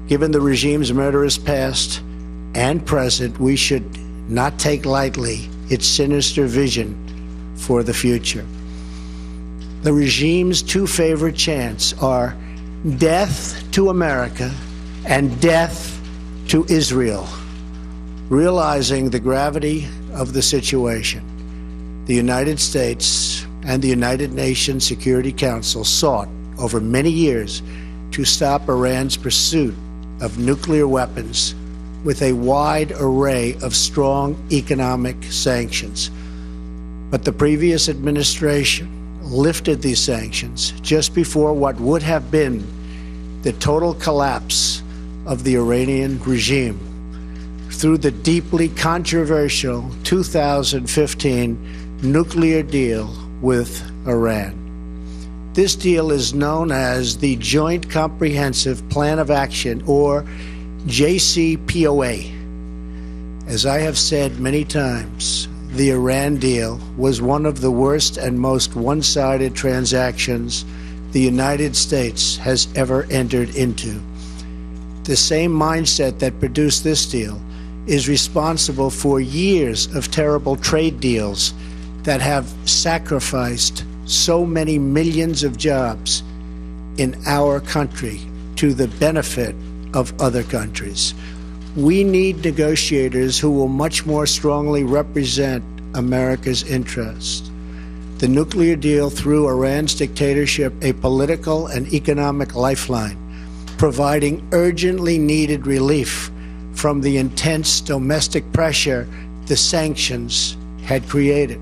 Given the regime's murderous past and present, we should not take lightly its sinister vision for the future. The regime's two favorite chants are death to America and death to Israel. Realizing the gravity of the situation, the United States and the United Nations Security Council sought over many years to stop Iran's pursuit of nuclear weapons with a wide array of strong economic sanctions. But the previous administration lifted these sanctions just before what would have been the total collapse of the Iranian regime through the deeply controversial 2015 nuclear deal with Iran. This deal is known as the Joint Comprehensive Plan of Action, or JCPOA. As I have said many times, the Iran deal was one of the worst and most one-sided transactions the United States has ever entered into. The same mindset that produced this deal is responsible for years of terrible trade deals that have sacrificed so many millions of jobs in our country to the benefit of other countries. We need negotiators who will much more strongly represent America's interests. The nuclear deal threw Iran's dictatorship a political and economic lifeline, providing urgently needed relief from the intense domestic pressure the sanctions had created.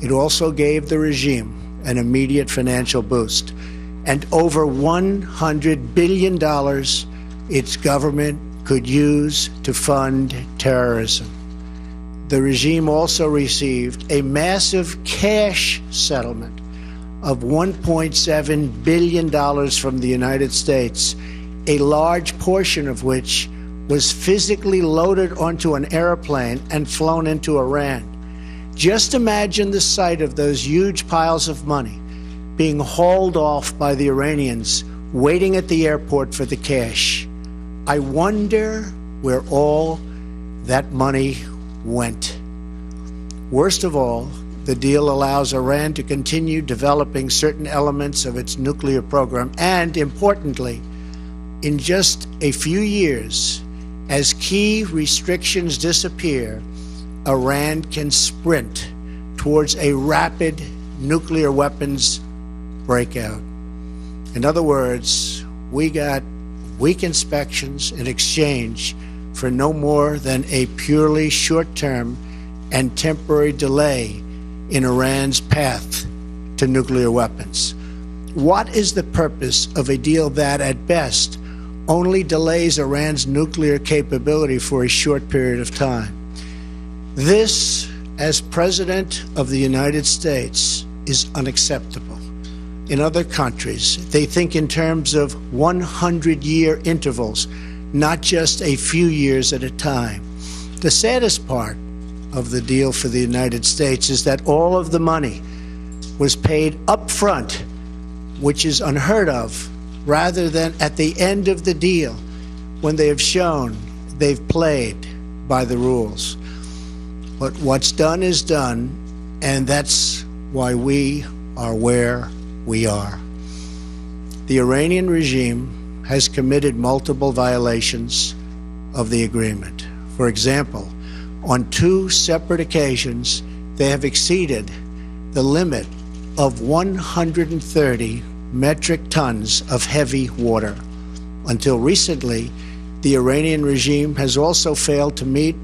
It also gave the regime an immediate financial boost, and over $100 billion its government could use to fund terrorism. The regime also received a massive cash settlement of $1.7 billion from the United States, a large portion of which was physically loaded onto an airplane and flown into Iran. Just imagine the sight of those huge piles of money being hauled off by the Iranians waiting at the airport for the cash. I wonder where all that money went. Worst of all, the deal allows Iran to continue developing certain elements of its nuclear program, and importantly, in just a few years, as key restrictions disappear, Iran can sprint towards a rapid nuclear weapons breakout. In other words, we got weak inspections in exchange for no more than a purely short-term and temporary delay in Iran's path to nuclear weapons. What is the purpose of a deal that, at best, only delays Iran's nuclear capability for a short period of time? This, as President of the United States, is unacceptable. In other countries, they think in terms of 100-year intervals, not just a few years at a time. The saddest part of the deal for the United States is that all of the money was paid up front, which is unheard of, rather than at the end of the deal when they have shown they've played by the rules. But what's done is done, and that's why we are where we are. The Iranian regime has committed multiple violations of the agreement. For example, on 2 separate occasions, they have exceeded the limit of 130 metric tons of heavy water. Until recently, the Iranian regime has also failed to meet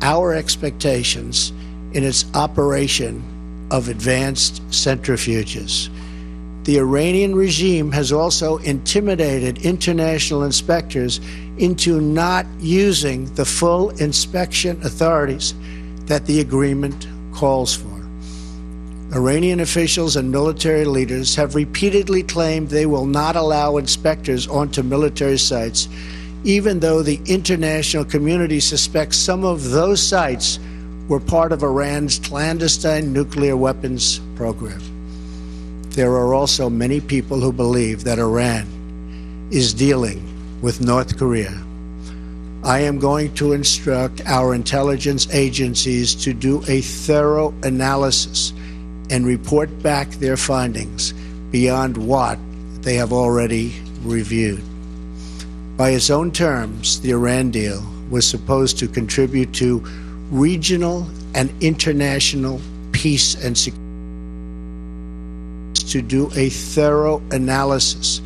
our expectations in its operation of advanced centrifuges. The Iranian regime has also intimidated international inspectors into not using the full inspection authorities that the agreement calls for. Iranian officials and military leaders have repeatedly claimed they will not allow inspectors onto military sites, even though the international community suspects some of those sites were part of Iran's clandestine nuclear weapons program. There are also many people who believe that Iran is dealing with North Korea. I am going to instruct our intelligence agencies to do a thorough analysis and report back their findings beyond what they have already reviewed. By its own terms, the Iran deal was supposed to contribute to regional and international peace and security. To do a thorough analysis